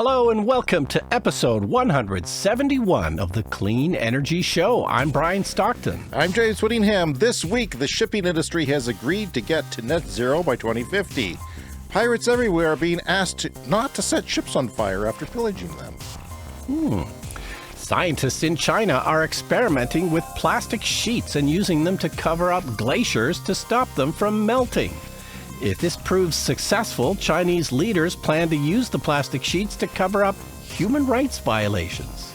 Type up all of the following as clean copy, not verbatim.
Hello and welcome to episode 171 of the Clean Energy Show. I'm Brian Stockton. I'm James Whittingham. This week, the shipping industry has agreed to get to net zero by 2050. Pirates everywhere are being asked not to set ships on fire after pillaging them. Scientists in China are experimenting with plastic sheets and using them to cover up glaciers to stop them from melting. If this proves successful, Chinese leaders plan to use the plastic sheets to cover up human rights violations.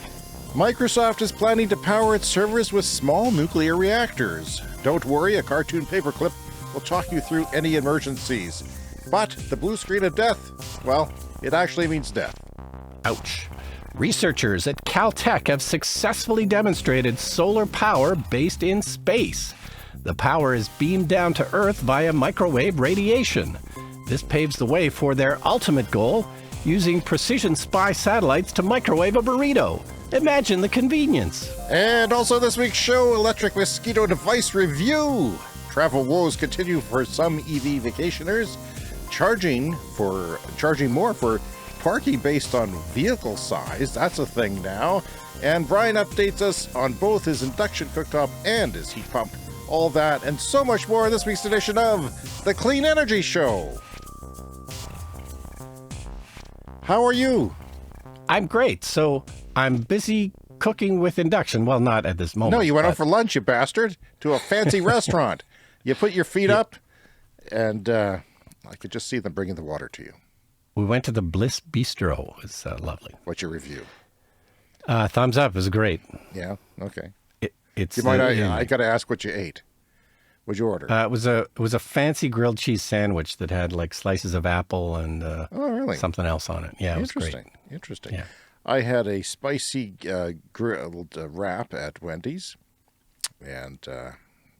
Microsoft is planning to power its servers with small nuclear reactors. Don't worry, a cartoon paperclip will talk you through any emergencies. But the blue screen of death, well, it actually means death. Ouch. Researchers at Caltech have successfully demonstrated solar power based in space. The power is beamed down to Earth via microwave radiation. This paves the way for their ultimate goal, using precision spy satellites to microwave a burrito. Imagine the convenience. And also this week's show, electric mosquito device review. Travel woes continue for some EV vacationers. Charging more for parking based on vehicle size. That's a thing now. And Brian updates us on both his induction cooktop and his heat pump. All that and so much more in this week's edition of the Clean Energy Show. How are you? I'm great. So I'm busy cooking with induction. Well, not at this moment. No, you went out for lunch, you bastard, to a fancy restaurant. You put your feet up, and I could just see them bringing the water to you. We went to the Bliss Bistro. It's lovely. What's your review? Thumbs up. It was great. Yeah? Okay. I got to ask what you ate. What'd you order? It was a fancy grilled cheese sandwich that had like slices of apple and really? something else on it. Yeah, it was great. Interesting. Yeah. I had a spicy grilled wrap at Wendy's, and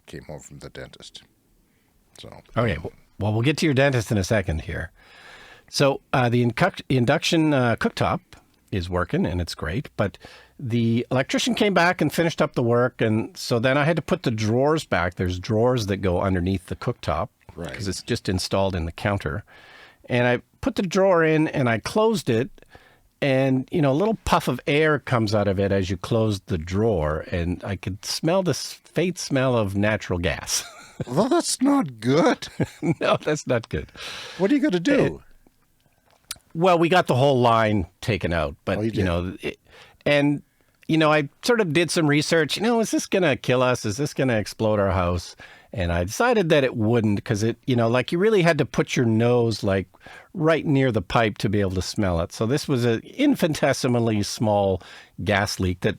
came home from the dentist. So. Okay. Well, we'll get to your dentist in a second here. So the induction cooktop is working, and it's great, but the electrician came back and finished up the work, and so then I had to put the drawers back. There's drawers that go underneath the cooktop, right? Because it's just installed in the counter. And I put the drawer in, and I closed it, and, a little puff of air comes out of it as you close the drawer, and I could smell this faint smell of natural gas. Well, that's not good. No, that's not good. What are you going to do? Well, we got the whole line taken out, but, I sort of did some research. Is this going to kill us? Is this going to explode our house? And I decided that it wouldn't, because you really had to put your nose like right near the pipe to be able to smell it. So this was an infinitesimally small gas leak that,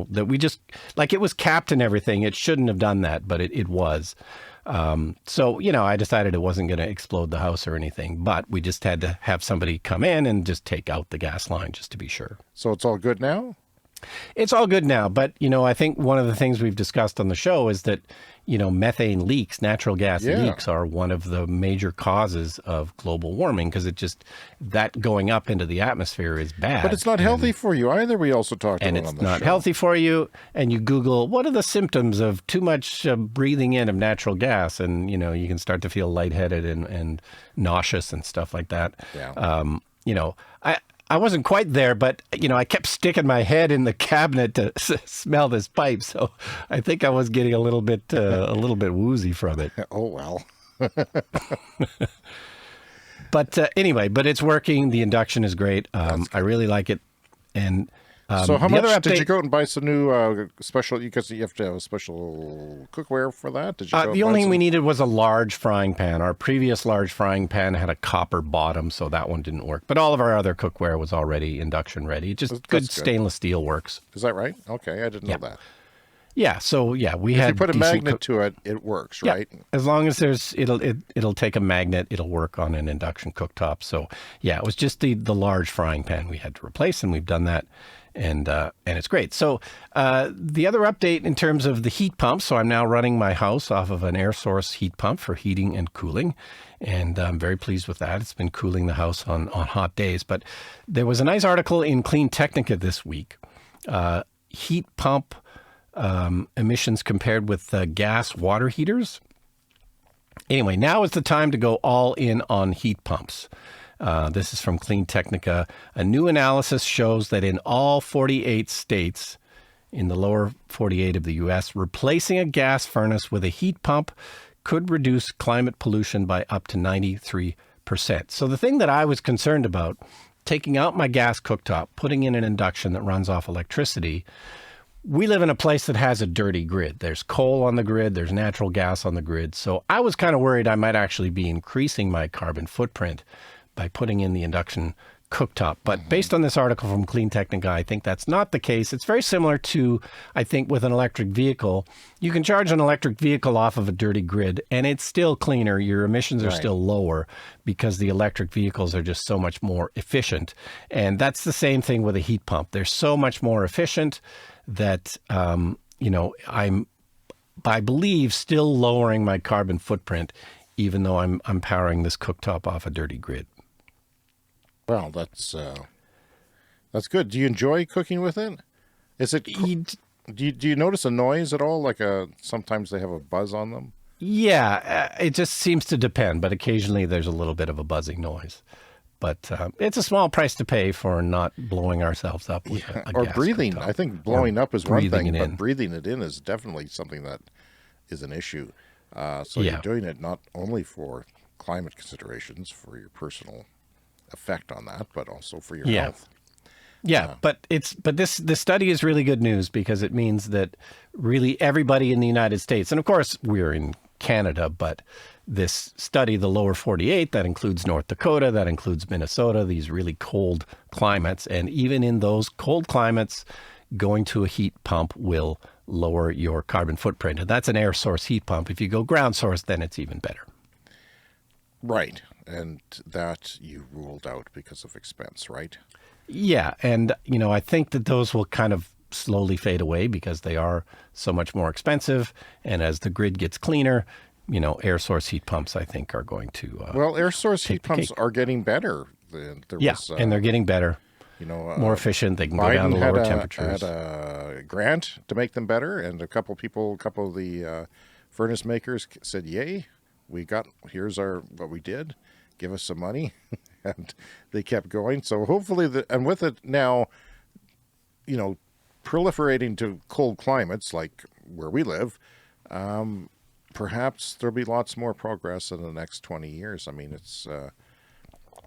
that we just, it was capped and everything. It shouldn't have done that, but it was. So, I decided it wasn't going to explode the house or anything, but we just had to have somebody come in and just take out the gas line just to be sure. So it's all good now? It's all good now. But, I think one of the things we've discussed on the show is that, methane leaks, natural gas leaks are one of the major causes of global warming, because that going up into the atmosphere is bad. But it's not healthy for you either. We also talked about on the show. And it's not healthy for you. And you Google, what are the symptoms of too much breathing in of natural gas? And, you can start to feel lightheaded and nauseous and stuff like that. Yeah. I wasn't quite there, but, I kept sticking my head in the cabinet to smell this pipe. So I think I was getting a little bit woozy from it. Oh, well. But anyway, it's working. The induction is great. I really like it. And so how much did you go out and buy some new special, because you have to have a special cookware for that? Did you the only thing we needed was a large frying pan. Our previous large frying pan had a copper bottom, so that one didn't work. But all of our other cookware was already induction ready. Just good stainless steel works. Is that right? Okay, I didn't know that. Yeah, so we had. If you put a magnet to it, it works, right? As long as it'll take a magnet, it'll work on an induction cooktop. So it was just the large frying pan we had to replace, and we've done that. And it's great. So the other update in terms of the heat pump, so I'm now running my house off of an air source heat pump for heating and cooling, and I'm very pleased with that. It's been cooling the house on hot days. But there was a nice article in Clean Technica this week, heat pump emissions compared with gas water heaters. Anyway, now is the time to go all in on heat pumps. This is from Clean Technica. A new analysis shows that in all 48 states in the lower 48 of the U.S., replacing a gas furnace with a heat pump could reduce climate pollution by up to 93%. So the thing that I was concerned about, taking out my gas cooktop, putting in an induction that runs off electricity, we live in a place that has a dirty grid. There's coal on the grid, there's natural gas on the grid. So I was kind of worried I might actually be increasing my carbon footprint by putting in the induction cooktop. But based on this article from Clean Technica, I think that's not the case. It's very similar to, I think, with an electric vehicle. You can charge an electric vehicle off of a dirty grid and it's still cleaner. Your emissions are still lower because the electric vehicles are just so much more efficient. And that's the same thing with a heat pump. They're so much more efficient that, I'm, I believe, still lowering my carbon footprint, even though I'm powering this cooktop off a dirty grid. Well, that's good. Do you enjoy cooking with it? Is it? Do you notice a noise at all? Like sometimes they have a buzz on them. Yeah, it just seems to depend, but occasionally there's a little bit of a buzzing noise. But it's a small price to pay for not blowing ourselves up with a or gas breathing. cooktop. I think blowing up is one thing, but in. breathing it in is definitely something that is an issue. So you're doing it not only for climate considerations, for your personal effect on that, but also for your health. Yeah, but this study is really good news because it means that really everybody in the United States, and of course we're in Canada, but this study, the lower 48, that includes North Dakota, that includes Minnesota, these really cold climates, and even in those cold climates, going to a heat pump will lower your carbon footprint. And that's an air source heat pump. If you go ground source, then it's even better. Right. And that you ruled out because of expense, right? Yeah. And, I think that those will kind of slowly fade away because they are so much more expensive. And as the grid gets cleaner, air source heat pumps, I think, are going to well, air source heat pumps are getting better. And they're getting better. More efficient. They can go down to lower temperatures. Had a grant to make them better, and a couple of the furnace makers said, "Yay, here's what we did. Give us some money," and they kept going. So hopefully, and with it now, proliferating to cold climates like where we live, perhaps there'll be lots more progress in the next 20 years. I mean, it's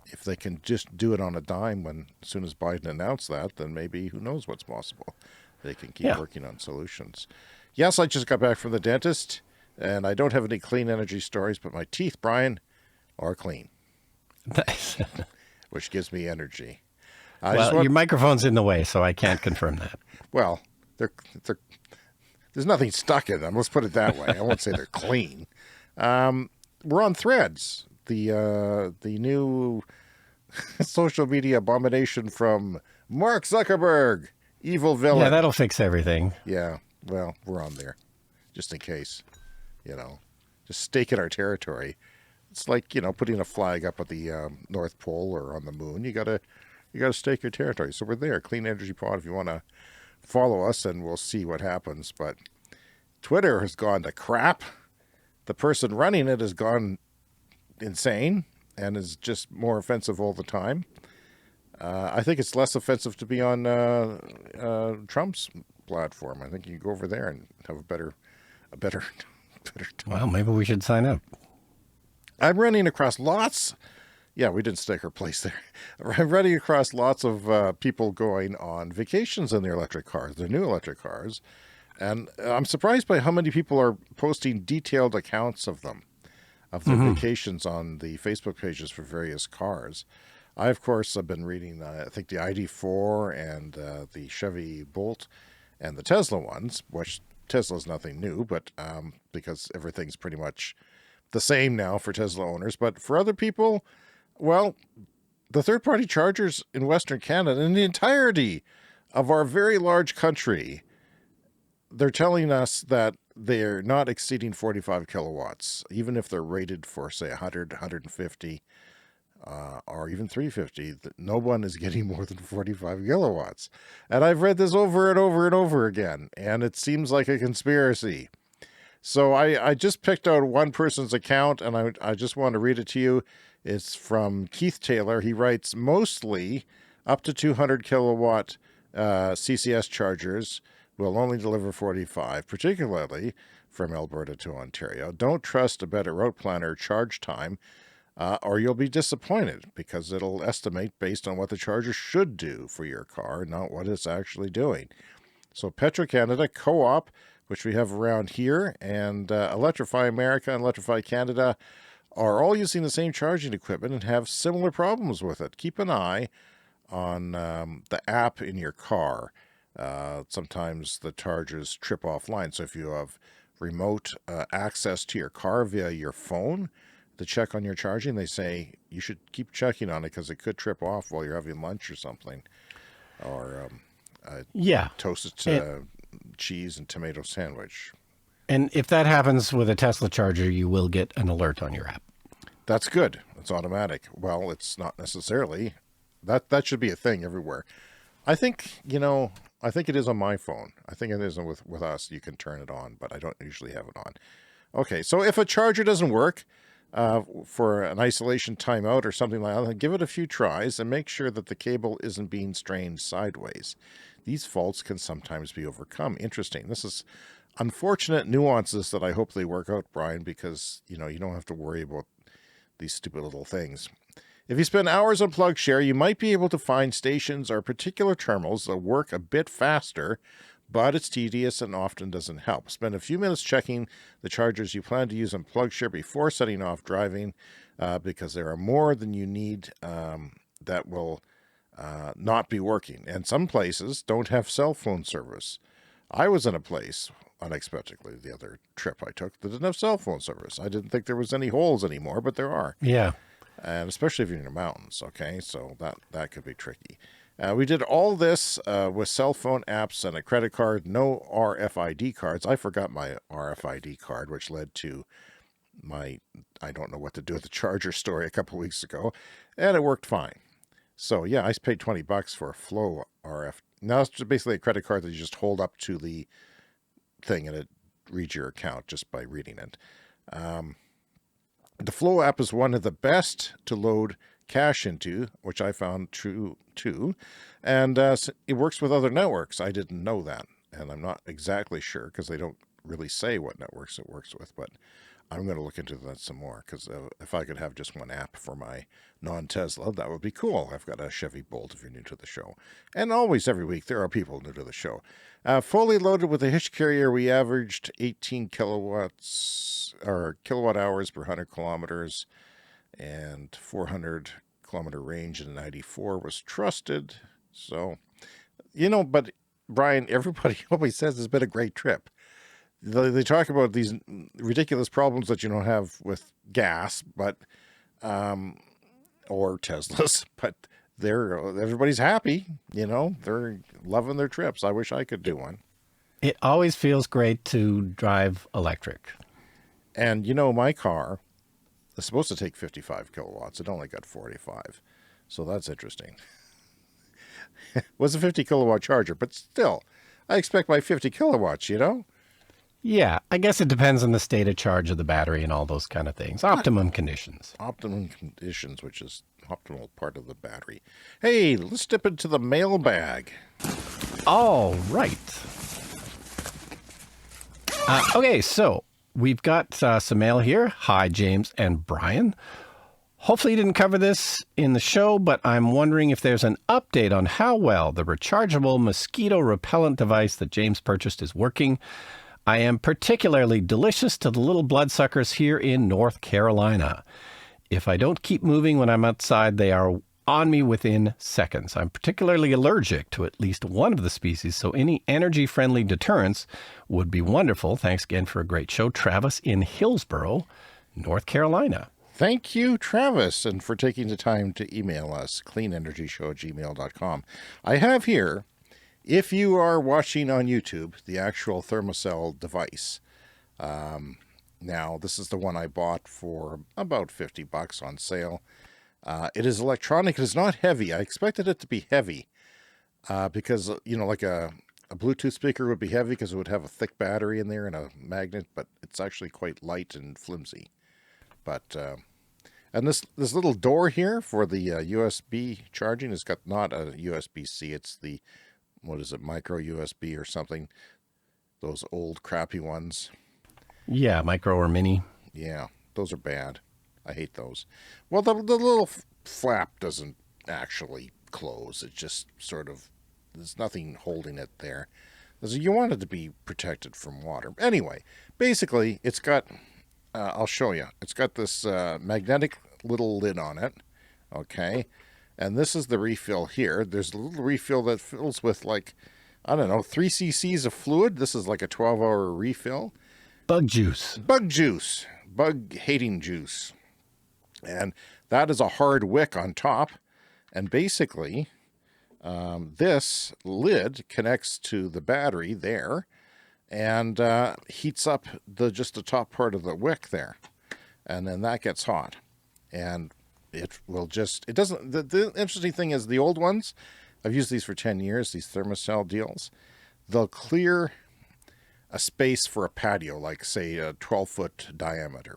if they can just do it on a dime as soon as Biden announced that, then maybe who knows what's possible. They can keep working on solutions. Yes, I just got back from the dentist, and I don't have any clean energy stories, but my teeth, Brian, are clean. Nice. Which gives me energy. Your microphone's in the way, so I can't confirm that. Well, there's nothing stuck in them. Let's put it that way. I won't say they're clean. We're on Threads, the new social media abomination from Mark Zuckerberg, evil villain. Yeah, that'll fix everything. Yeah, well, we're on there, just in case, just staking our territory. It's like, putting a flag up at the North Pole or on the moon. You gotta stake your territory. So we're there, Clean Energy Pod, if you want to follow us, and we'll see what happens. But Twitter has gone to crap. The person running it has gone insane and is just more offensive all the time. I think it's less offensive to be on Trump's platform. I think you can go over there and have a better time. Well, maybe we should sign up. I'm running across lots. Yeah, we didn't stake our place there. I'm running across lots of people going on vacations in their electric cars, their new electric cars. And I'm surprised by how many people are posting detailed accounts of them, of their vacations on the Facebook pages for various cars. I, of course, have been reading, I think, the ID4 and the Chevy Bolt and the Tesla ones, which Tesla's nothing new, but because everything's pretty much the same now for Tesla owners. But for other people, well, the third-party chargers in Western Canada, in the entirety of our very large country, they're telling us that they're not exceeding 45 kilowatts, even if they're rated for, say, 100, 150, or even 350. No one is getting more than 45 kilowatts. And I've read this over and over and over again, and it seems like a conspiracy. So I just picked out one person's account, and I just want to read it to you. It's from Keith Taylor. He writes, mostly up to 200 kilowatt CCS chargers will only deliver 45, particularly from Alberta to Ontario. Don't trust a better route planner charge time, or you'll be disappointed because it'll estimate based on what the charger should do for your car, not what it's actually doing. So Petro-Canada, Co-op, which we have around here, and Electrify America and Electrify Canada are all using the same charging equipment and have similar problems with it. Keep an eye on the app in your car. Sometimes the chargers trip offline. So if you have remote access to your car via your phone to check on your charging, they say you should keep checking on it because it could trip off while you're having lunch or something. Or toasted cheese and tomato sandwich. And if that happens with a Tesla charger, you will get an alert on your app. That's good. It's automatic. Well, it's not necessarily. That should be a thing everywhere. I think it is on my phone. I think it is with us. You can turn it on, but I don't usually have it on. Okay, so if a charger doesn't work for an isolation timeout or something like that, give it a few tries and make sure that the cable isn't being strained sideways. These faults can sometimes be overcome. Interesting. This is unfortunate nuances that I hope they work out, Brian, because, you don't have to worry about these stupid little things. If you spend hours on PlugShare, you might be able to find stations or particular terminals that work a bit faster, but it's tedious and often doesn't help. Spend a few minutes checking the chargers you plan to use on PlugShare before setting off driving, because there are more than you need that will not be working. And some places don't have cell phone service. I was in a place, unexpectedly, the other trip I took, that didn't have cell phone service. I didn't think there was any holes anymore, but there are. Yeah. And especially if you're in the mountains, okay? So that could be tricky. We did all this with cell phone apps and a credit card, no RFID cards. I forgot my RFID card, which led to my I don't know what to do with the charger story a couple weeks ago, and it worked fine. So yeah, I paid $20 for a Flow RF. Now it's just basically a credit card that you just hold up to the thing and it reads your account just by reading it. The Flow app is one of the best to load cash into, which I found true too. And it works with other networks. I didn't know that. And I'm not exactly sure because they don't really say what networks it works with, but I'm going to look into that some more because if I could have just one app for my non-Tesla, that would be cool. I've got a Chevy Bolt if you're new to the show. And always every week there are people new to the show. Fully loaded with a hitch carrier, we averaged 18 kilowatts or kilowatt hours per 100 kilometers and 400 kilometer range in 94 was trusted. So, but Brian, everybody always says it's been a great trip. They talk about these ridiculous problems that you don't have with gas, but or Teslas, but everybody's happy. They're loving their trips. I wish I could do one. It always feels great to drive electric. And my car is supposed to take 55 kilowatts. It only got 45, so that's interesting. It was a 50 kilowatt charger, but still, I expect my 50 kilowatts. Yeah, I guess it depends on the state of charge of the battery and all those kind of things. Optimum conditions. Optimum conditions, which is optimal part of the battery. Hey, let's dip into the mailbag. All right. Okay, so we've got some mail here. Hi, James and Brian. Hopefully you didn't cover this in the show, but I'm wondering if there's an update on how well the rechargeable mosquito repellent device that James purchased is working. I am particularly delicious to the little bloodsuckers here in North Carolina. If I don't keep moving when I'm outside, they are on me within seconds. I'm particularly allergic to at least one of the species, so any energy-friendly deterrents would be wonderful. Thanks again for a great show. Travis in Hillsboro, North Carolina. Thank you, Travis, and for taking the time to email us, cleanenergyshow@gmail.com. I have here, if you are watching on YouTube, the actual Thermocell device. Now, this is the one I bought for about $50 on sale. It is electronic. It is not heavy. I expected it to be heavy because, like a Bluetooth speaker would be heavy because it would have a thick battery in there and a magnet, but it's actually quite light and flimsy. But And this little door here for the USB charging has got not a USB-C. It's the, what is it, micro USB or something. Those old crappy ones. Yeah, micro or mini. Yeah, those are bad. I hate those. Well, the little flap doesn't actually close. It just sort of, there's nothing holding it there. So you want it to be protected from water. Anyway, basically, it's got, I'll show you. It's got this magnetic little lid on it, okay? And this is the refill here. There's a little refill that fills with like, I don't know, 3 cc's of fluid. This is like a 12-hour refill. Bug juice. Bug juice. Bug-hating juice. And that is a hard wick on top. And basically, this lid connects to the battery there and heats up just the top part of the wick there. And then that gets hot. And it will just, it doesn't, the interesting thing is the old ones, I've used these for 10 years, these Thermocell deals, they'll clear a space for a patio, like say a 12-foot diameter.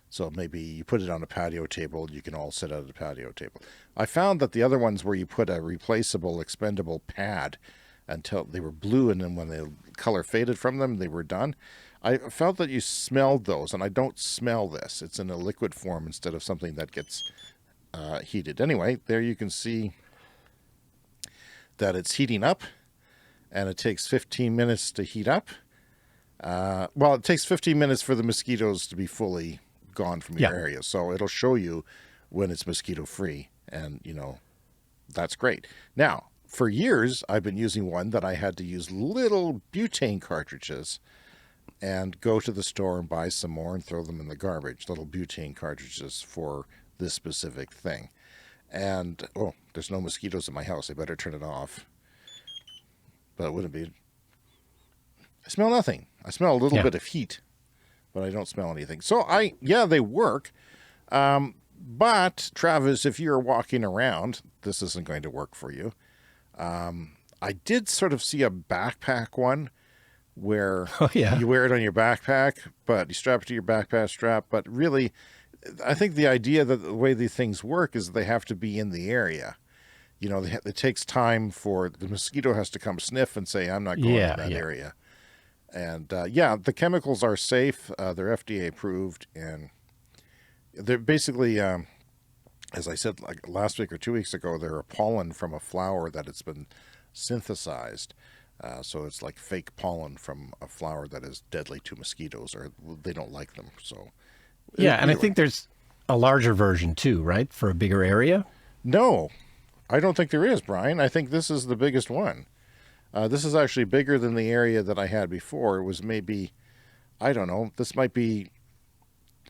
So maybe you put it on a patio table, you can all sit at a patio table. I found that the other ones where you put a replaceable, expendable pad until they were blue, and then when the color faded from them, they were done. I felt that you smelled those, and I don't smell this. It's in a liquid form instead of something that gets heated. Anyway, there you can see that it's heating up, and it takes 15 minutes to heat up. Well, it takes 15 minutes for the mosquitoes to be fully gone from your area. So it'll show you when it's mosquito free, and you know, that's great. Now, for years, I've been using one that I had to use little butane cartridges and go to the store and buy some more and throw them in the garbage, little butane cartridges for this specific thing. And, oh, there's no mosquitoes in my house. I better turn it off. But it wouldn't be. I smell nothing. I smell a little bit of heat, but I don't smell anything. So they work. But Travis, if you're walking around, this isn't going to work for you. I did sort of see a backpack one where you wear it on your backpack, but you strap it to your backpack strap. But really, I think the idea that the way these things work is they have to be in the area. You know, it takes time for the mosquito has to come sniff and say, I'm not going to that area. And the chemicals are safe. They're FDA approved, and they're basically, as I said, like last week or 2 weeks ago, they're a pollen from a flower that it's been synthesized. So it's like fake pollen from a flower that is deadly to mosquitoes, or they don't like them. So and I think there's a larger version too, right, for a bigger area? No, I don't think there is, Brian. I think this is the biggest one. This is actually bigger than the area that I had before. It was maybe, I don't know, this might be,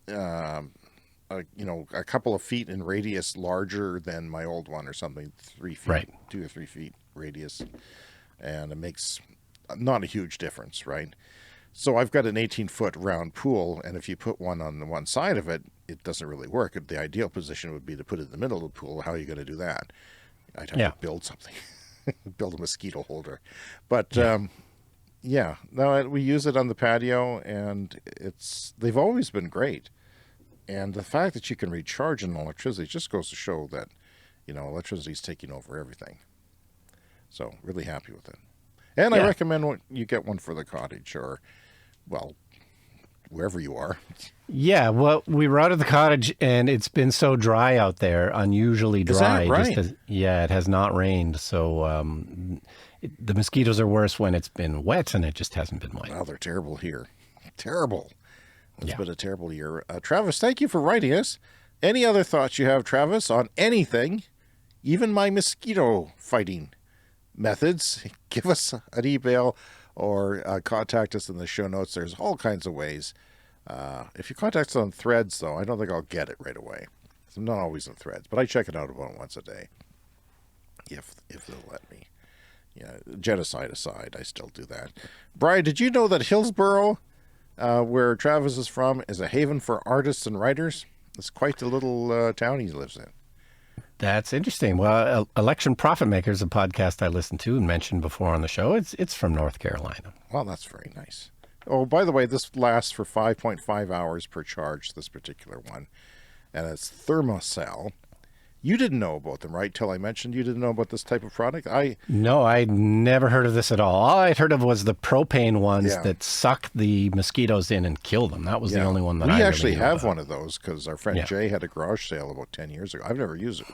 a couple of feet in radius larger than my old one or something, 3 feet, right. 2 or 3 feet radius. And it makes not a huge difference, right? So I've got an 18-foot round pool, and if you put one on the one side of it, it doesn't really work. The ideal position would be to put it in the middle of the pool. How are you going to do that? I'd have to build something, build a mosquito holder. But no, we use it on the patio, and they've always been great. And the fact that you can recharge an electricity just goes to show that, electricity is taking over everything. So really happy with it. And I recommend you get one for the cottage or, well, wherever you are. Yeah, well, we were out at the cottage and it's been so dry out there, unusually dry. Is that right? It has not rained. So the mosquitoes are worse when it's been wet, and it just hasn't been wet. Well, they're terrible here. Terrible. It's been a terrible year. Travis, thank you for writing us. Any other thoughts you have, Travis, on anything, even my mosquito fighting methods? Give us an email or contact us in the show notes. There's all kinds of ways. If you contact us on Threads, though, I don't think I'll get it right away. I'm not always in Threads, but I check it out about once a day, if they'll let me. Yeah, genocide aside, I still do that. Brian, did you know that Hillsborough, where Travis is from, is a haven for artists and writers? It's quite the little town he lives in. That's interesting. Well, Election Profit Makers, a podcast I listened to and mentioned before on the show, it's from North Carolina. Well, that's very nice. Oh, by the way, this lasts for 5.5 hours per charge, this particular one. and it's Thermocell. You didn't know about them, right? Till I mentioned you didn't know about this type of product. No, I'd never heard of this at all. I'd heard of was the propane ones Yeah. that suck the mosquitoes in and kill them. That was the only one that I we really actually knew have about. one of those because our friend Jay had a garage sale about 10 years ago. I've never used it.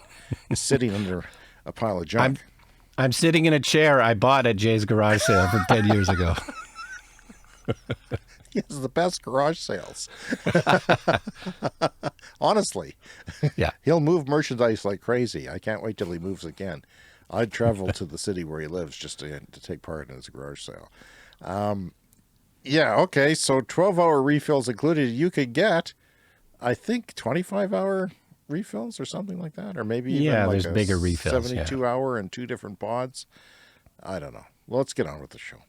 It's sitting under a pile of junk. I'm sitting in a chair I bought at Jay's garage sale from 10 years ago. He has the best garage sales. Honestly. Yeah. He'll move merchandise like crazy. I can't wait till he moves again. I'd travel to the city where he lives just to take part in his garage sale. Yeah, okay. So 12-hour refills included. You could get, I think, 25-hour refills or something like that. Or maybe even like there's a bigger refills. 72-hour and 2 different pods. I don't know. Well, let's get on with the show.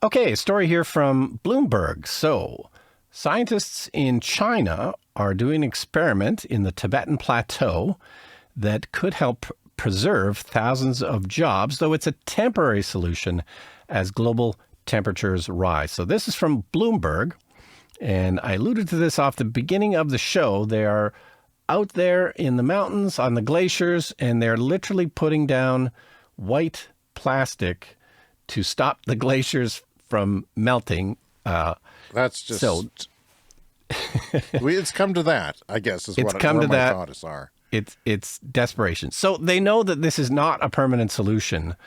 Okay, a story here from Bloomberg. So, scientists in China are doing an experiment in the Tibetan Plateau that could help preserve thousands of jobs, though it's a temporary solution as global temperatures rise. So this is from Bloomberg, and I alluded to this off the beginning of the show. They are out there in the mountains on the glaciers, and they're literally putting down white plastic to stop the glaciers from melting. That's just... So it's come to that, I guess, is It's what come where to my that. thoughts are. It's desperation. So they know that this is not a permanent solution.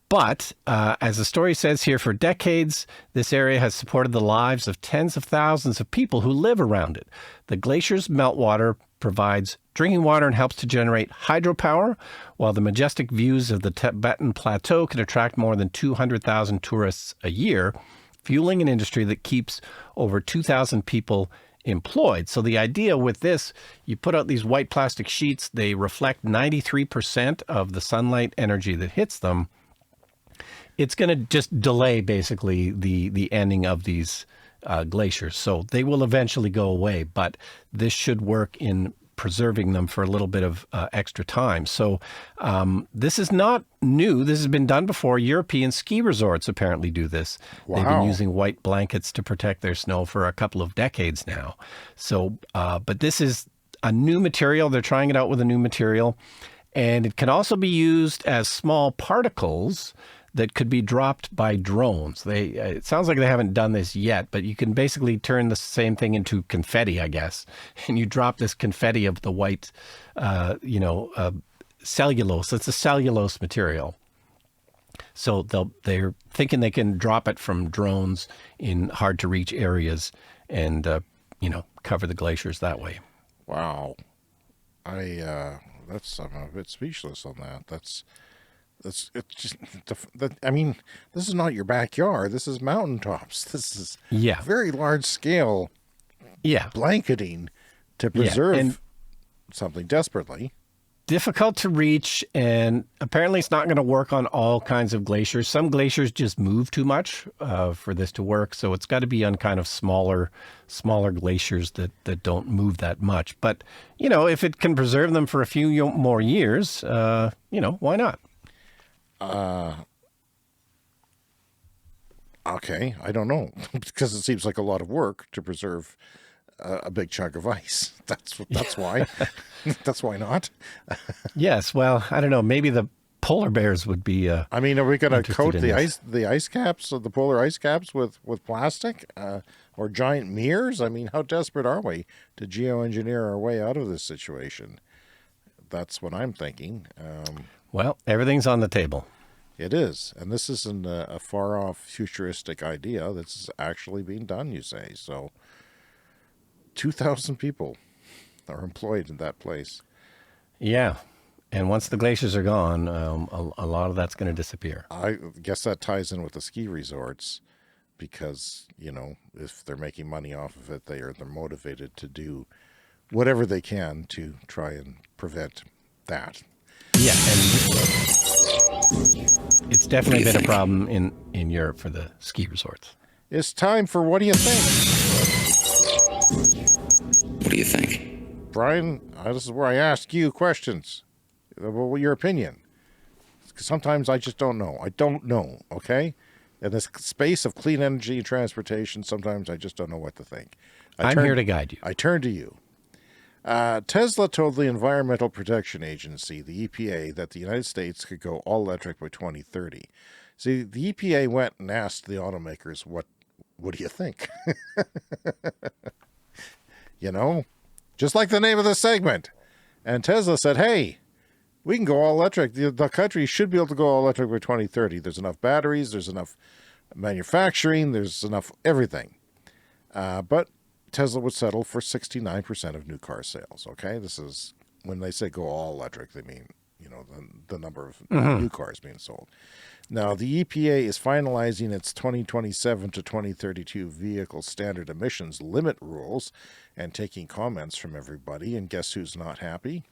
But as the story says here, for decades, this area has supported the lives of tens of thousands of people who live around it. The glacier's meltwater provides drinking water and helps to generate hydropower, while the majestic views of the Tibetan Plateau can attract more than 200,000 tourists a year, fueling an industry that keeps over 2,000 people employed. So the idea with this, you put out these white plastic sheets, they reflect 93% of the sunlight energy that hits them. It's going to just delay basically the ending of these glaciers. So they will eventually go away, but this should work in preserving them for a little bit of extra time. So this is not new. This has been done before. European ski resorts apparently do this. Wow. They've been using white blankets to protect their snow for a couple of decades now. So, but this is a new material. They're trying it out with a new material. And it can also be used as small particles that could be dropped by drones. It sounds like they haven't done this yet, but you can basically turn the same thing into confetti, I guess. And you drop this confetti of the white, cellulose. It's a cellulose material. So they're thinking they can drop it from drones in hard to reach areas and, cover the glaciers that way. Wow. I'm a bit speechless on that. It's just, I mean, this is not your backyard. This is mountaintops. This is very large scale blanketing to preserve something desperately. Difficult to reach, and apparently it's not going to work on all kinds of glaciers. Some glaciers just move too much for this to work, so it's got to be on kind of smaller glaciers that don't move that much. But, if it can preserve them for a few more years, why not? Okay, I don't know, because it seems like a lot of work to preserve a big chunk of ice. That's why. That's why not. Yes, well, I don't know. Maybe the polar bears would be. I mean, are we going to coat the this. ice caps, the polar ice caps, with plastic or giant mirrors? I mean, how desperate are we to geoengineer our way out of this situation? That's what I'm thinking. Well, everything's on the table. It is, and this isn't a far-off futuristic idea. This is actually being done, you say. So 2,000 people are employed in that place. Yeah, and once the glaciers are gone, a lot of that's going to disappear. I guess that ties in with the ski resorts because, if they're making money off of it, they're motivated to do whatever they can to try and prevent that. Yeah, and it's definitely been a problem in Europe for the ski resorts. It's time for What Do You Think? What do you think? Brian, this is where I ask you questions about your opinion. Sometimes I just don't know. I don't know, okay? In this space of clean energy and transportation, sometimes I just don't know what to think. I'm here to guide you. I turn to you. Tesla told the Environmental Protection Agency, the EPA, that the United States could go all electric by 2030. See, the EPA went and asked the automakers, what do you think? You know, just like the name of the segment. And Tesla said, hey, we can go all electric. The country should be able to go all electric by 2030. There's enough batteries, there's enough manufacturing, there's enough everything. But Tesla would settle for 69% of new car sales. Okay, this is when they say go all electric, they mean, you know, the number of new cars being sold. Now, the EPA is finalizing its 2027 to 2032 vehicle standard emissions limit rules and taking comments from everybody. And guess who's not happy?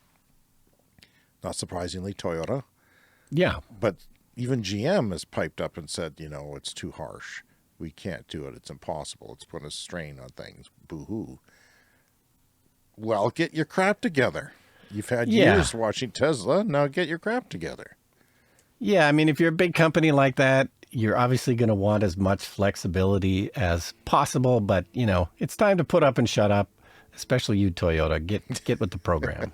Not surprisingly, Toyota. Yeah. But even GM has piped up and said, you know, it's too harsh. We can't do it. It's impossible. It's putting a strain on things. Boo-hoo. Well, get your crap together. You've had years watching Tesla. Now get your crap together. Yeah, I mean, if you're a big company like that, you're obviously going to want as much flexibility as possible. But, you know, it's time to put up and shut up, especially you, Toyota. Get with the program.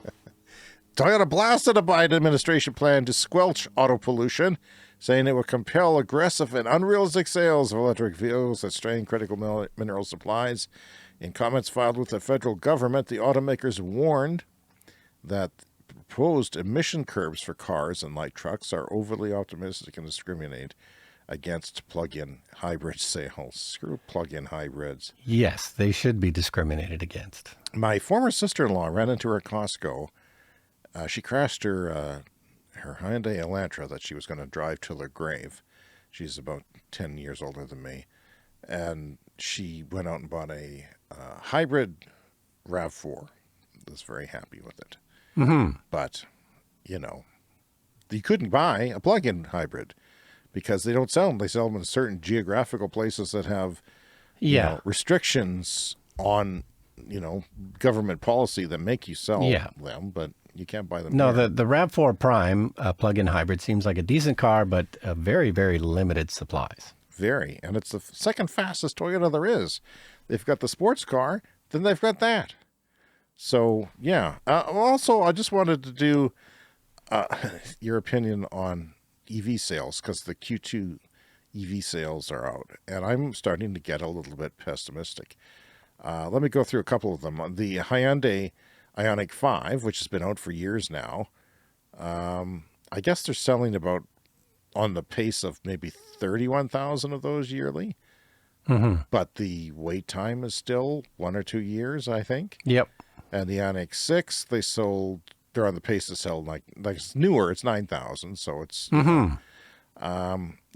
Toyota blasted a Biden administration plan to squelch auto pollution, saying it would compel aggressive and unrealistic sales of electric vehicles that strain critical mineral supplies. In comments filed with the federal government, the automakers warned that proposed emission curbs for cars and light trucks are overly optimistic and discriminate against plug-in hybrid sales. Screw plug-in hybrids. Yes, they should be discriminated against. My former sister-in-law ran into her at Costco. She crashed her Hyundai Elantra that she was going to drive till her grave. She's about 10 years older than me. And she went out and bought a hybrid RAV4. Was very happy with it. But, you know, you couldn't buy a plug-in hybrid because they don't sell them. They sell them in certain geographical places that have you know, restrictions on, you know, government policy that make you sell them, but you can't buy them. No, the RAV4 Prime plug-in hybrid seems like a decent car, but very, very limited supplies. Very. And it's the second fastest Toyota there is. They've got the sports car, then they've got that. So, yeah. Also, I just wanted to do your opinion on EV sales, because the Q2 EV sales are out, and I'm starting to get a little bit pessimistic. Let me go through a couple of them. The Hyundai Ioniq 5, which has been out for years now, I guess they're selling about on the pace of maybe 31,000 of those yearly. But the wait time is still 1 or 2 years, I think. Yep. And the Ioniq 6, they're on the pace to sell like it's newer. It's 9,000, so it's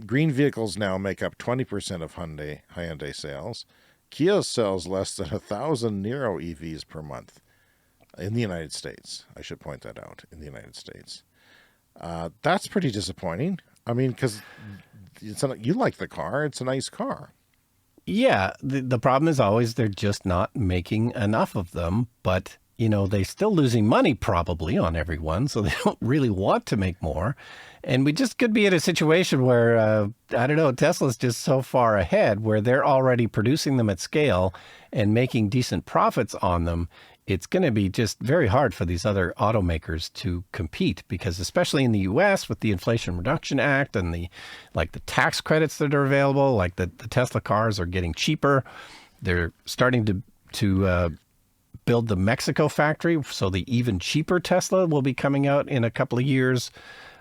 green vehicles now make up 20% of Hyundai sales. Kia sells less than 1,000 Niro EVs per month in the United States. I should point that out, in the United States. That's pretty disappointing. I mean, because you like the car. It's a nice car. Yeah, the problem is always they're just not making enough of them, but you know, they're still losing money probably on everyone, so they don't really want to make more. And we just could be in a situation where, I don't know, Tesla's just so far ahead where they're already producing them at scale and making decent profits on them. It's going to be just very hard for these other automakers to compete, because especially in the U.S. with the Inflation Reduction Act and the tax credits that are available, like the Tesla cars are getting cheaper. They're starting to build the Mexico factory, so the even cheaper Tesla will be coming out in a couple of years.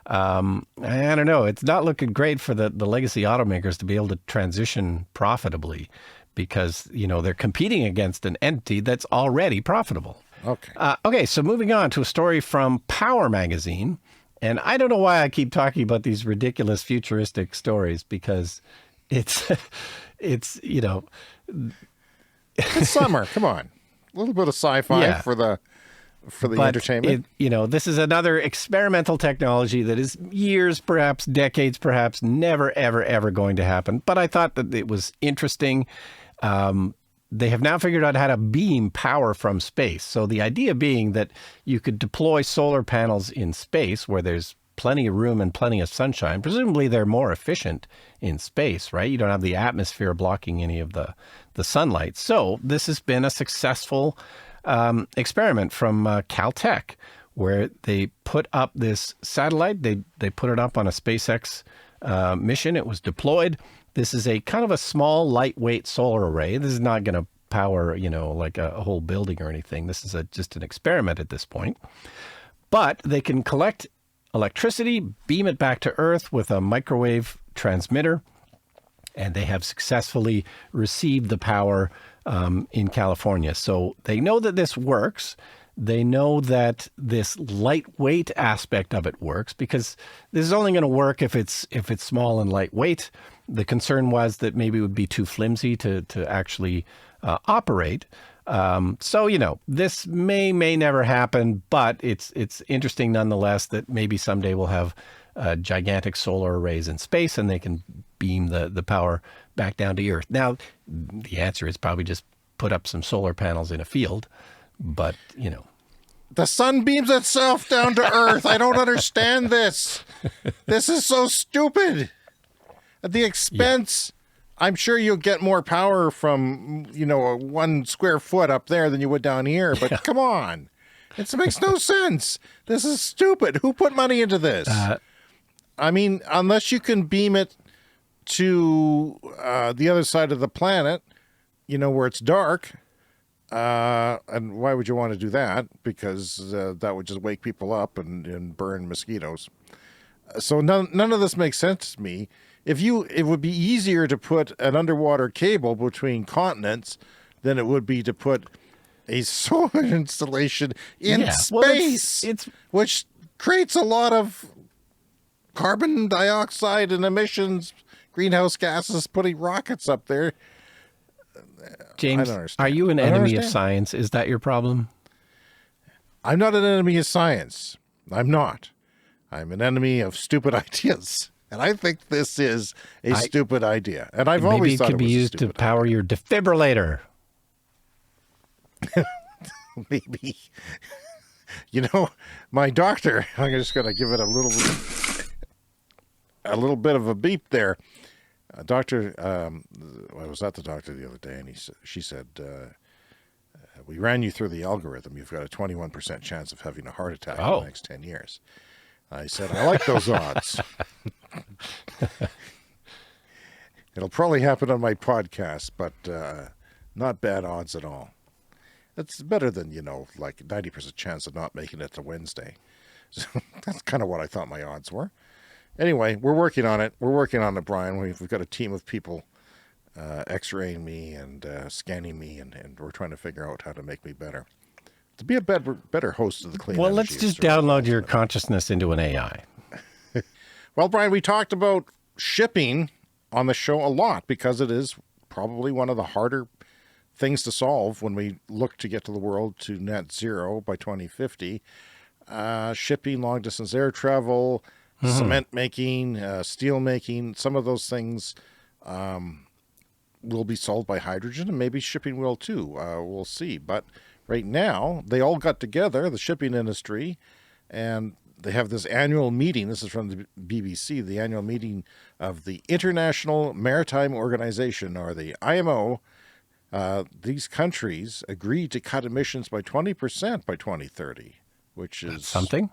I don't know. It's not looking great for the legacy automakers to be able to transition profitably, because, you know, they're competing against an entity that's already profitable. Okay, so moving on to a story from Power Magazine. And I don't know why I keep talking about these ridiculous futuristic stories, because it's you know... It's summer. Come on. A little bit of sci-fi for the entertainment. You know, this is another experimental technology that is years, perhaps decades, perhaps never, ever, ever going to happen. But I thought that it was interesting. They have now figured out how to beam power from space. So the idea being that you could deploy solar panels in space where there's plenty of room and plenty of sunshine. Presumably they're more efficient in space, right? You don't have the atmosphere blocking any of the sunlight. So this has been a successful experiment from Caltech, where they put up this satellite. They put it up on a SpaceX mission. It was deployed. This is a kind of a small, lightweight solar array. This is not going to power, like a whole building or anything. This is just an experiment at this point. But they can collect electricity, beam it back to Earth with a microwave transmitter, and they have successfully received the power in California. So they know that this works. They know that this lightweight aspect of it works, because this is only going to work if it's small and lightweight. The concern was that maybe it would be too flimsy to actually operate. So, this may never happen, but it's interesting nonetheless that maybe someday we'll have gigantic solar arrays in space and they can beam the power back down to Earth. Now, the answer is probably just put up some solar panels in a field, but, The sun beams itself down to Earth. I don't understand this. This is so stupid. At the expense, I'm sure you'll get more power from, 1 square foot up there than you would down here. But come on. It makes no sense. This is stupid. Who put money into this? I mean, unless you can beam it to the other side of the planet, where it's dark. And why would you want to do that? Because that would just wake people up and burn mosquitoes. So none of this makes sense to me. It would be easier to put an underwater cable between continents than it would be to put a solar installation in space, which creates a lot of carbon dioxide and emissions, greenhouse gases, putting rockets up there. James, are you an enemy of science? Is that your problem? I'm not an enemy of science. I'm not. I'm an enemy of stupid ideas. And I think this is a stupid idea. And I've always thought it could be used to power your defibrillator. Maybe. My doctor, I'm just going to give it a little bit of a beep there. Doctor, I was at the doctor the other day, and she said, we ran you through the algorithm. You've got a 21% chance of having a heart attack in the next 10 years. I said, I like those odds. It'll probably happen on my podcast, but not bad odds at all. It's better than, like 90% chance of not making it to Wednesday. So that's kind of what I thought my odds were. Anyway, we're working on it. We're working on it, Brian. We've got a team of people x-raying me and scanning me, and we're trying to figure out how to make me better. To be a better host of the clean energy. Well, let's just download your consciousness into an AI. Well, Brian, we talked about shipping on the show a lot because it is probably one of the harder things to solve when we look to get to the world to net zero by 2050. Shipping, long-distance air travel, cement making, steel making, some of those things will be solved by hydrogen, and maybe shipping will too. We'll see. But right now, they all got together, the shipping industry, and they have this annual meeting. This is from the BBC, the annual meeting of the International Maritime Organization, or the IMO. These countries agreed to cut emissions by 20% by 2030, which is... That's something.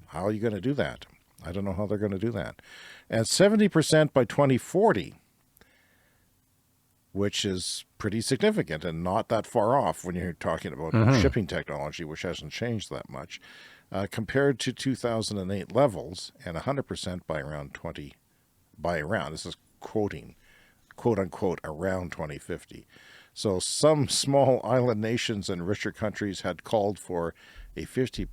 How are you going to do that? I don't know how they're going to do that. And 70% by 2040, which is pretty significant and not that far off when you're talking about shipping technology, which hasn't changed that much, compared to 2008 levels, and 100% by around, this is quoting, quote unquote, around 2050. So some small island nations and richer countries had called for a 50%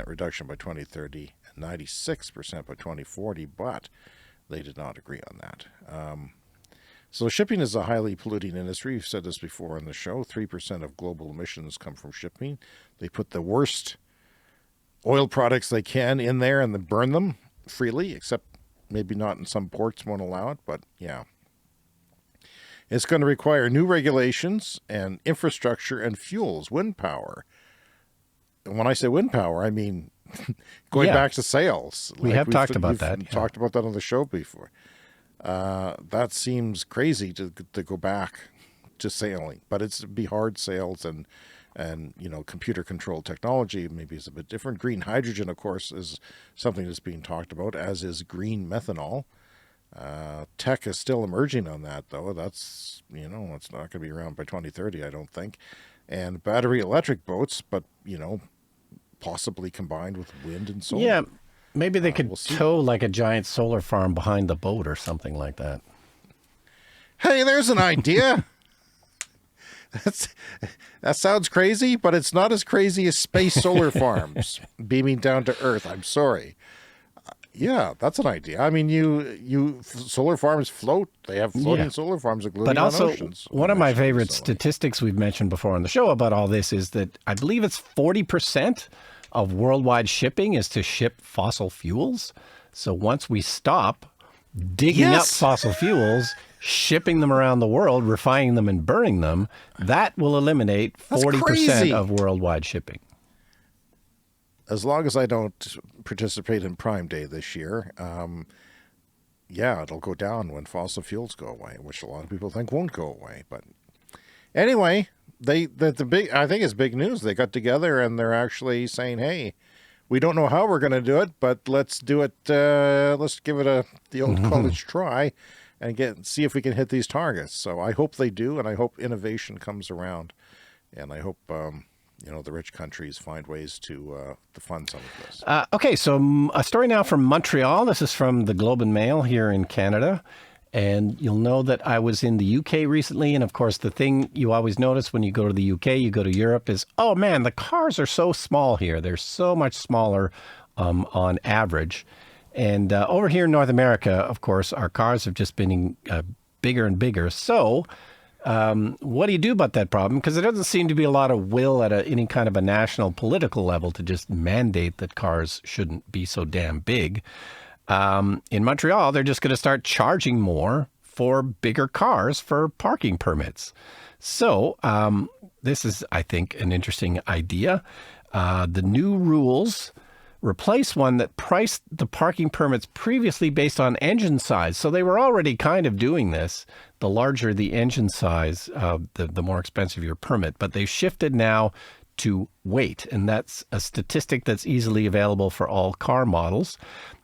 reduction by 2030 and 96% by 2040, but they did not agree on that. So shipping is a highly polluting industry. We've said this before on the show. 3% of global emissions come from shipping. They put the worst oil products they can in there and then burn them freely, except maybe not in some ports won't allow it, but yeah. It's going to require new regulations and infrastructure and fuels, wind power. And when I say wind power, I mean going back to sails. We have talked about that. We've talked about that on the show before. That seems crazy to go back to sailing, but it'd be hard sails and and computer controlled technology maybe is a bit different. Green hydrogen, of course, is something that's being talked about, as is green methanol. Tech is still emerging on that, though. That's, it's not going to be around by 2030, I don't think. And battery electric boats, but, possibly combined with wind and solar. Yeah, maybe they could we'll see. tow like a giant solar farm behind the boat or something like that. Hey, there's an idea. That sounds crazy, but it's not as crazy as space solar farms beaming down to Earth. I'm sorry. Yeah, that's an idea. I mean, solar farms float. They have floating solar farms, including but also, on oceans. One of my favorite statistics we've mentioned before on the show about all this is that I believe it's 40% of worldwide shipping is to ship fossil fuels. So once we stop digging up fossil fuels, shipping them around the world, refining them and burning them, that will eliminate 40% of worldwide shipping. As long as I don't participate in Prime Day this year, it'll go down when fossil fuels go away, which a lot of people think won't go away. But anyway, I think it's big news. They got together and they're actually saying, "Hey, we don't know how we're going to do it, but let's do it. Let's give it the old college try, and see if we can hit these targets." So I hope they do, and I hope innovation comes around, and I hope the rich countries find ways to fund some of this. Okay, so a story now from Montreal. This is from the Globe and Mail here in Canada. And you'll know that I was in the UK recently. And of course, the thing you always notice when you go to the UK, you go to Europe, is, oh man, the cars are so small here. They're so much smaller on average. And over here in North America, of course, our cars have just been bigger and bigger. So what do you do about that problem? Because there doesn't seem to be a lot of will at any kind of a national political level to just mandate that cars shouldn't be so damn big. In Montreal, they're just going to start charging more for bigger cars for parking permits. So this is, I think, an interesting idea. The new rules replace one that priced the parking permits previously based on engine size. So they were already kind of doing this. The larger the engine size, the more expensive your permit. But they've shifted now to weight, and that's a statistic that's easily available for all car models.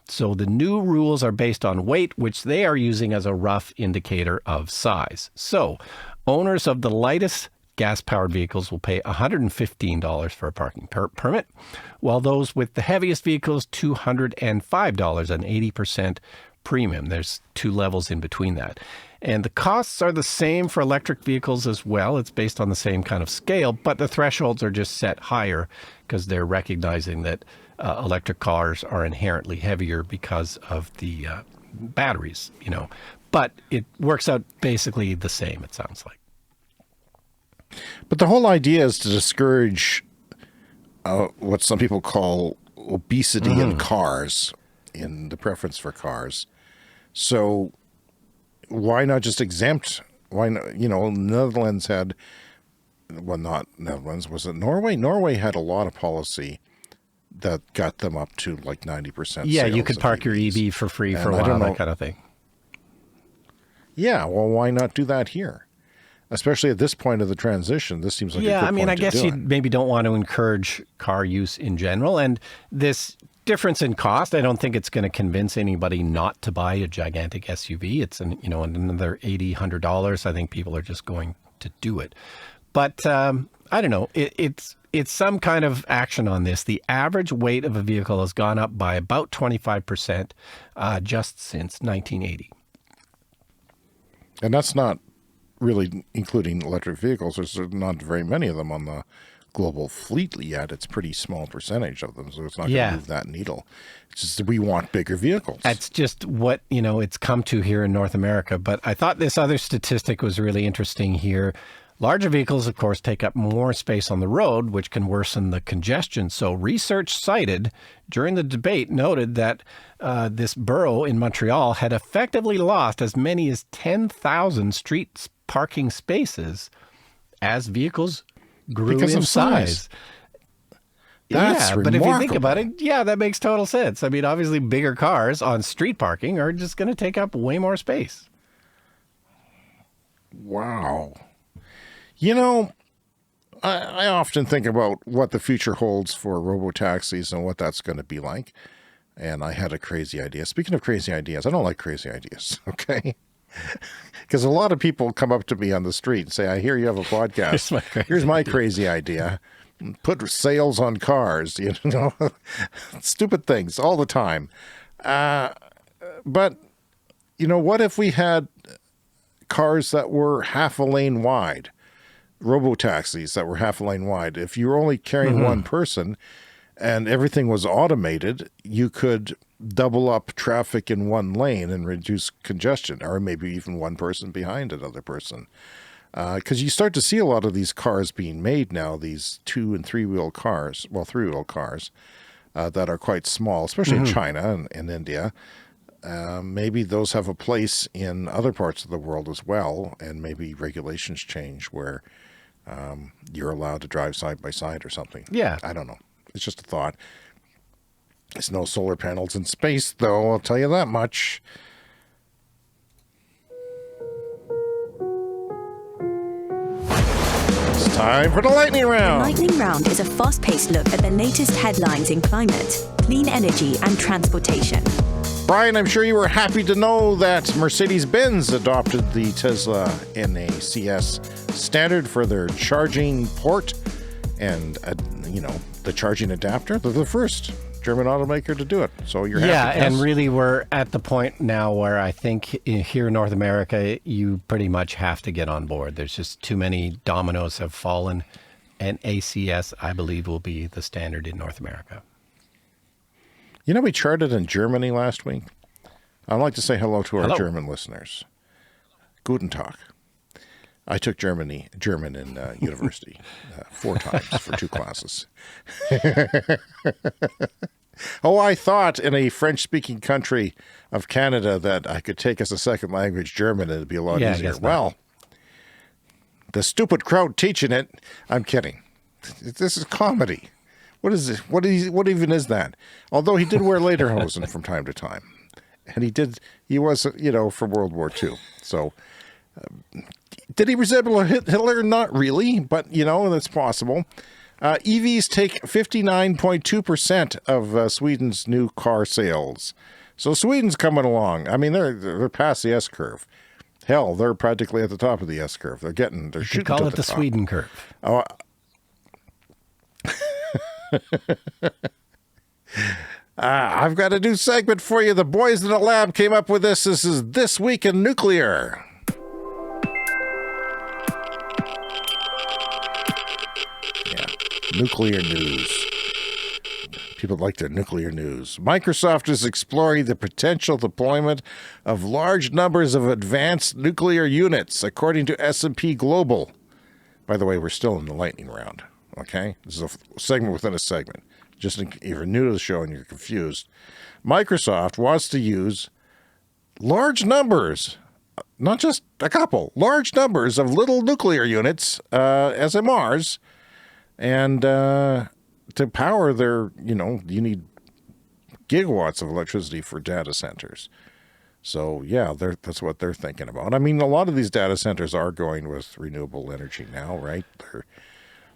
So the new rules are based on weight, which they are using as a rough indicator of size. So owners of the lightest gas-powered vehicles will pay $115 for a parking permit, while those with the heaviest vehicles, $205, an 80% premium. There's two levels in between that. And the costs are the same for electric vehicles as well. It's based on the same kind of scale, but the thresholds are just set higher because they're recognizing that electric cars are inherently heavier because of the batteries, But it works out basically the same, it sounds like. But the whole idea is to discourage what some people call obesity in cars, in the preference for cars. So why not just exempt? Why not? Netherlands had, well, not Netherlands, was it Norway? Norway had a lot of policy that got them up to like 90%. Yeah, you could park your EV for free for a while, that kind of thing. Yeah, well, why not do that here? Especially at this point of the transition, this seems like a good point to do it. I guess you maybe don't want to encourage car use in general. And this difference in cost, I don't think it's going to convince anybody not to buy a gigantic SUV. It's another $80, $100. I think people are just going to do it. But I don't know. It's some kind of action on this. The average weight of a vehicle has gone up by about 25% just since 1980. And that's not really including electric vehicles. There's not very many of them on the global fleet yet. It's a pretty small percentage of them, so it's not going to move that needle. It's just that we want bigger vehicles. That's just what, it's come to here in North America. But I thought this other statistic was really interesting here. Larger vehicles, of course, take up more space on the road, which can worsen the congestion. So research cited during the debate noted that this borough in Montreal had effectively lost as many as 10,000 street parking spaces as vehicles grew in size. That's remarkable. But if you think about it, that makes total sense. I mean, obviously bigger cars on street parking are just going to take up way more space. Wow. I often think about what the future holds for robotaxis and what that's going to be like. And I had a crazy idea. Speaking of crazy ideas, I don't like crazy ideas, okay? Because a lot of people come up to me on the street and say, I hear you have a podcast. Here's my crazy idea. Put sails on cars, you know, stupid things all the time. But, you know, what if we had cars that were half a lane wide? Robotaxis that were half a lane wide. If you were only carrying one person and everything was automated, you could double up traffic in one lane and reduce congestion, or maybe even one person behind another person. Because you start to see a lot of these cars being made now, these 2- and 3-wheel cars, well, 3-wheel cars that are quite small, especially in China and India. Maybe those have a place in other parts of the world as well, and maybe regulations change where you're allowed to drive side by side or something. Yeah. I don't know. It's just a thought. There's no solar panels in space, though, I'll tell you that much. It's time for the lightning round. The lightning round is a fast-paced look at the latest headlines in climate, clean energy, and transportation. Brian, I'm sure you were happy to know that Mercedes-Benz adopted the Tesla NACS standard for their charging port and, you know, the charging adapter. They're the first German automaker to do it. So you're happy. Yeah, and really we're at the point now where I think here in North America, you pretty much have to get on board. There's just too many dominoes have fallen, and ACS, I believe, will be the standard in North America. You know, we charted in Germany last week. I'd like to say hello to our German listeners. Guten Tag. I took German in university 4 times for 2 classes. Oh, I thought in a French-speaking country of Canada that I could take as a second language German and it'd be a lot easier. Well, the stupid crowd teaching it. I'm kidding. This is comedy. What is it? What even is that? Although he did wear lederhosen from time to time. And he was, you know, from World War II. So, did he resemble Hitler? Not really, but, you know, that's possible. EVs take 59.2% of Sweden's new car sales. So Sweden's coming along. I mean, they're past the S-curve. Hell, they're practically at the top of the S-curve. They're shooting to the top. You call it the Sweden curve. Oh, I've got a new segment for you. The boys in the lab came up with this. This is This Week in Nuclear. Yeah, nuclear news. People like their nuclear news. Microsoft is exploring the potential deployment of large numbers of advanced nuclear units, according to S&P Global. By the way, we're still in the lightning round. Okay, this is a segment within a segment. Just if you're new to the show and you're confused, Microsoft wants to use large numbers, not just a couple, large numbers of little nuclear units, SMRs, and to power their, you know, you need gigawatts of electricity for data centers. So, yeah, that's what they're thinking about. I mean, a lot of these data centers are going with renewable energy now, right?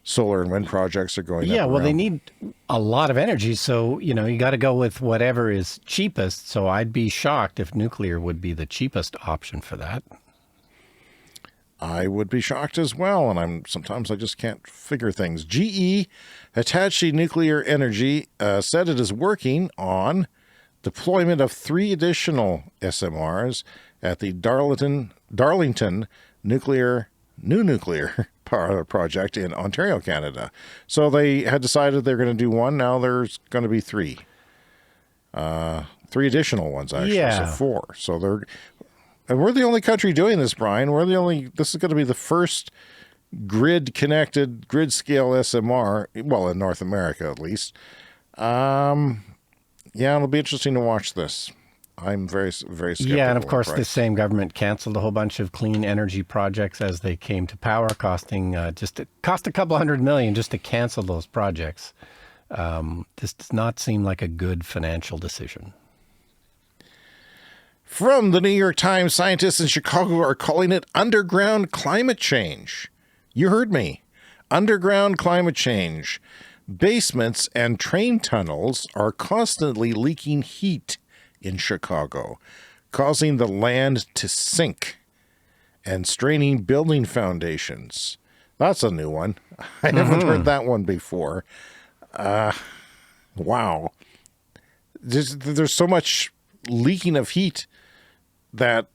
Solar and wind projects are going up. Yeah, well, they need a lot of energy, so, you know, you got to go with whatever is cheapest. So I'd be shocked if nuclear would be the cheapest option for that. I would be shocked as well, and sometimes I just can't figure things. GE Hitachi Nuclear Energy said it is working on deployment of 3 additional SMRs at the Darlington nuclear power project in Ontario, Canada. So they had decided they're going to do 1. Now there's going to be 3. 3 additional ones, actually. Yeah. So 4. So and we're the only country doing this, Brian. This is going to be the first grid-connected, grid-scale SMR, well, in North America at least. Yeah, it'll be interesting to watch this. I'm very, very skeptical. Yeah, and of course, the same government canceled a whole bunch of clean energy projects as they came to power, costing it cost a couple $100 million just to cancel those projects. This does not seem like a good financial decision. From the New York Times, scientists in Chicago are calling it underground climate change. You heard me. Underground climate change. Basements and train tunnels are constantly leaking heat in Chicago, causing the land to sink and straining building foundations. That's a new one. I haven't heard that one before. Wow. There's so much leaking of heat that,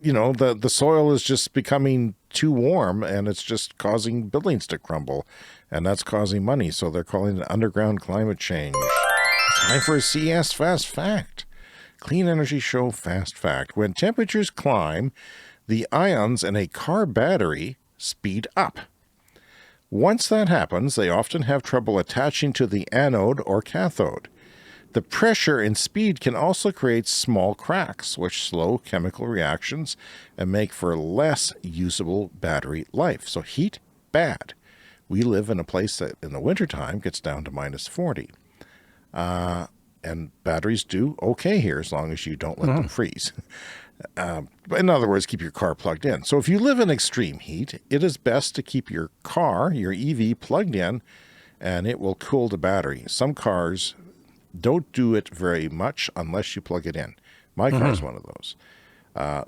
you know, the soil is just becoming too warm and it's just causing buildings to crumble. And that's causing money. So they're calling it underground climate change. Time for a CS Fast Fact. Clean Energy Show Fast Fact. When temperatures climb, the ions in a car battery speed up. Once that happens, they often have trouble attaching to the anode or cathode. The pressure and speed can also create small cracks, which slow chemical reactions and make for less usable battery life. So heat, bad. We live in a place that in the wintertime gets down to minus 40. And batteries do okay here as long as you don't let them freeze. In other words, keep your car plugged in. So if you live in extreme heat, it is best to keep your car, your EV, plugged in, and it will cool the battery. Some cars don't do it very much unless you plug it in. My car is one of those.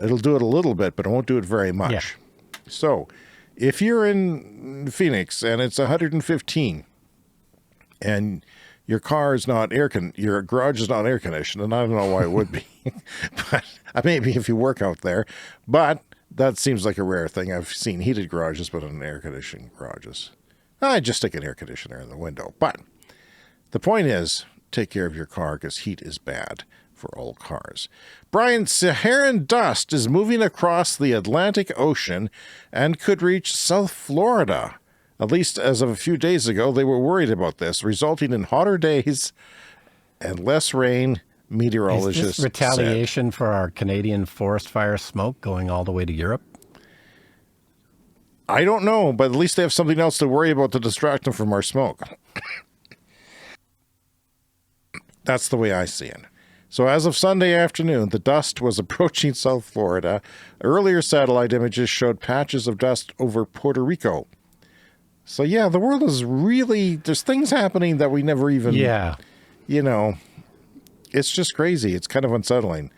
It'll do it a little bit, but it won't do it very much. Yeah. So if you're in Phoenix and it's 115 and your car is not your garage is not air conditioned, and I don't know why it would be, but maybe if you work out there, but that seems like a rare thing. I've seen heated garages, but in air conditioning garages, I just stick an air conditioner in the window. But the point is, take care of your car because heat is bad for all cars. Brian, Saharan dust is moving across the Atlantic Ocean and could reach South Florida. At least as of a few days ago, they were worried about this, resulting in hotter days and less rain, meteorologists said. Is this retaliation for our Canadian forest fire smoke going all the way to Europe? I don't know, but at least they have something else to worry about to distract them from our smoke. That's the way I see it. So as of Sunday afternoon, the dust was approaching South Florida. Earlier satellite images showed patches of dust over Puerto Rico. So yeah, the world is really, there's things happening that we never even, you know, it's just crazy. It's kind of unsettling.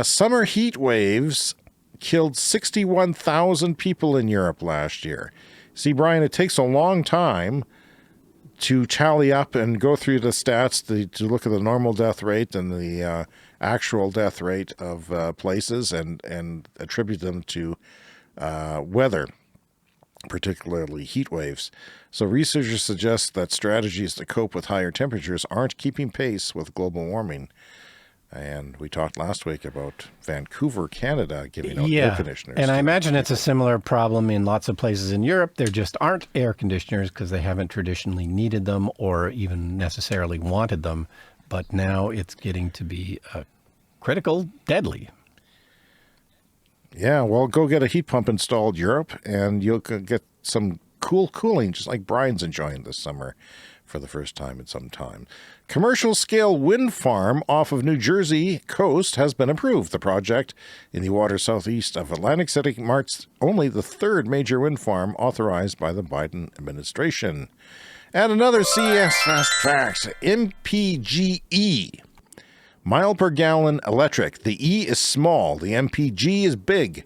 Summer heat waves killed 61,000 people in Europe last year. See, Brian, it takes a long time to tally up and go through the stats to look at the normal death rate and the actual death rate of places and attribute them to weather, particularly heat waves. So researchers suggest that strategies to cope with higher temperatures aren't keeping pace with global warming. And we talked last week about Vancouver, Canada, giving out air conditioners. And I imagine it's a similar problem in lots of places in Europe. There just aren't air conditioners because they haven't traditionally needed them or even necessarily wanted them. But now it's getting to be critical, deadly. Yeah, well, go get a heat pump installed, Europe, and you'll get some cool cooling, just like Brian's enjoying this summer for the first time in some time. Commercial-scale wind farm off of New Jersey coast has been approved. The project in the water southeast of Atlantic City marks only the third major wind farm authorized by the Biden administration. And another CS Fast Facts, MPGE. Mile per gallon electric. The E is small. The MPG is big.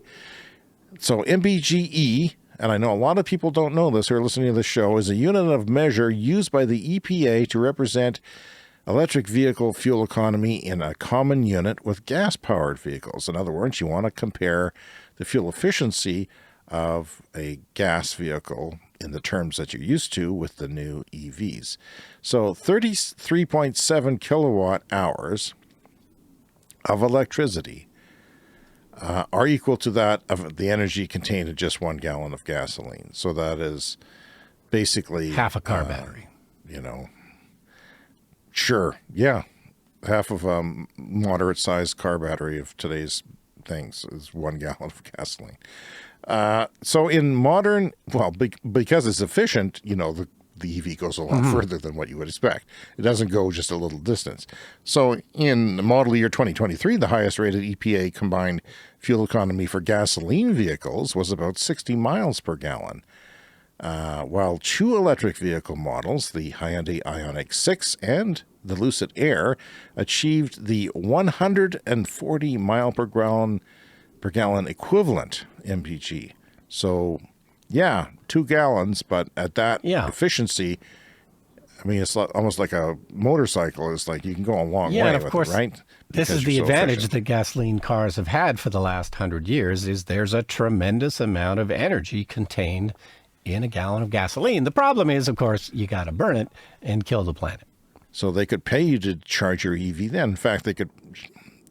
So MPGE, and I know a lot of people don't know this who are listening to the show, is a unit of measure used by the EPA to represent electric vehicle fuel economy in a common unit with gas-powered vehicles. In other words, you want to compare the fuel efficiency of a gas vehicle in the terms that you're used to with the new EVs. So 33.7 kilowatt hours of electricity are equal to that of the energy contained in just 1 gallon of gasoline. So that is basically half a car battery. You know, sure, yeah, half of a moderate-sized car battery of today's things is 1 gallon of gasoline. So in modern, well, because it's efficient, you know, the EV goes a lot further than what you would expect. It doesn't go just a little distance. So in model year 2023, the highest rated EPA combined fuel economy for gasoline vehicles was about 60 miles per gallon. while two electric vehicle models, the Hyundai Ioniq 6 and the Lucid Air, achieved the 140 mile per gallon equivalent MPG. So, yeah, 2 gallons, but at that efficiency, I mean, it's almost like a motorcycle. It's like you can go a long way and of with course, it, right? This is the advantage that gasoline cars have had for the last 100 years is there's a tremendous amount of energy contained in a gallon of gasoline. The problem is, of course, you got to burn it and kill the planet. So they could pay you to charge your EV then. In fact,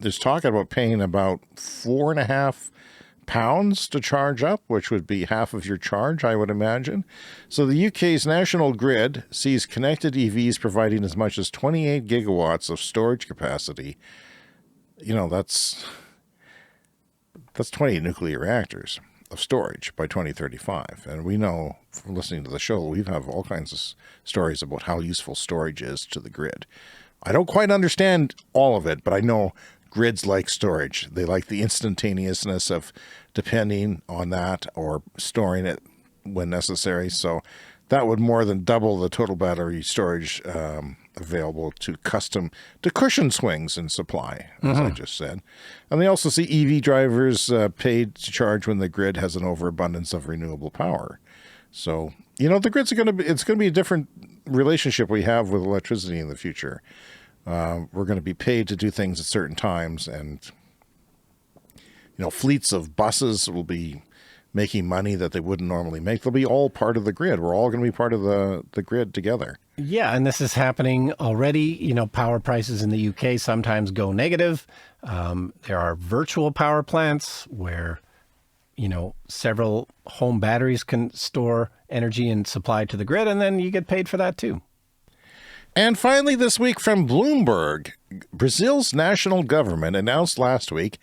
there's talk about paying about £4.50 to charge up, which would be half of your charge, I would imagine. So the UK's national grid sees connected EVs providing as much as 28 gigawatts of storage capacity. You know, that's 28 nuclear reactors of storage by 2035. And we know from listening to the show, we have all kinds of stories about how useful storage is to the grid. I don't quite understand all of it, but I know grids like storage. They like the instantaneousness of depending on that or storing it when necessary. So that would more than double the total battery storage available to cushion swings in supply, as I just said. And they also see EV drivers paid to charge when the grid has an overabundance of renewable power. So, you know, the grids it's going to be a different relationship we have with electricity in the future. We're going to be paid to do things at certain times, and, you know, fleets of buses will be making money that they wouldn't normally make. They'll be all part of the grid. We're all going to be part of the grid together. Yeah, and this is happening already. You know, power prices in the UK sometimes go negative. There are virtual power plants where, you know, several home batteries can store energy and supply to the grid, and then you get paid for that too. And finally this week from Bloomberg, Brazil's national government announced last week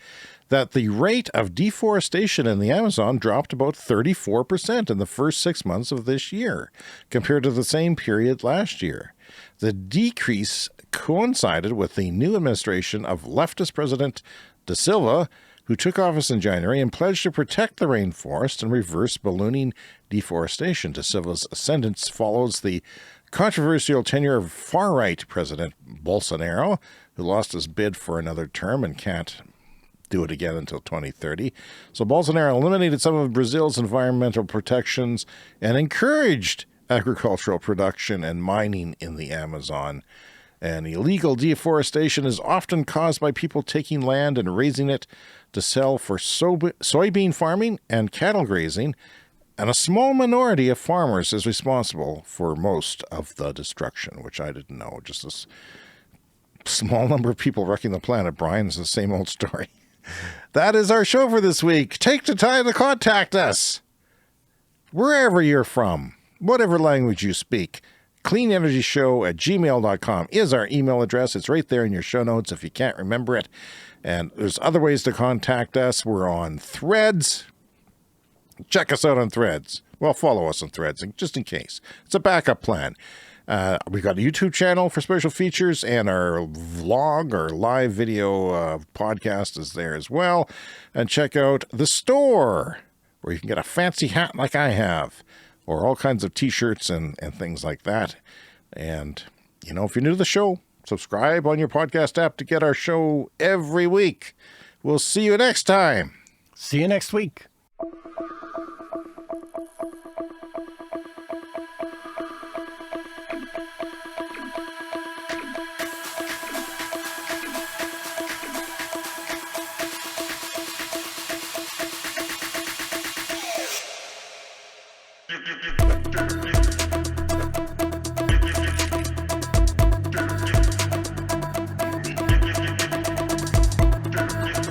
that the rate of deforestation in the Amazon dropped about 34% in the first 6 months of this year, compared to the same period last year. The decrease coincided with the new administration of leftist President Da Silva, who took office in January and pledged to protect the rainforest and reverse ballooning deforestation. Da Silva's ascendance follows the controversial tenure of far-right President Bolsonaro, who lost his bid for another term and can't do it again until 2030. So Bolsonaro eliminated some of Brazil's environmental protections and encouraged agricultural production and mining in the Amazon. And illegal deforestation is often caused by people taking land and raising it to sell for soybean farming and cattle grazing, and a small minority of farmers is responsible for most of the destruction, which I didn't know. Just a small number of people wrecking the planet, Brian. It's the same old story. That is our show for this week. Take the time to contact us. Wherever you're from, whatever language you speak, cleanenergyshow@gmail.com is our email address. It's right there in your show notes if you can't remember it. And there's other ways to contact us. We're on Threads. Check us out on Threads. Well, follow us on Threads, just in case. It's a backup plan. We've got a YouTube channel for special features, and our vlog, our live video podcast is there as well. And check out the store, where you can get a fancy hat like I have, or all kinds of T-shirts and things like that. And, you know, if you're new to the show, subscribe on your podcast app to get our show every week. We'll see you next time. See you next week.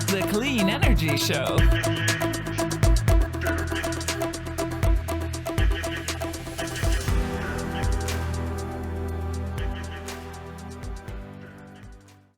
The Clean Energy Show.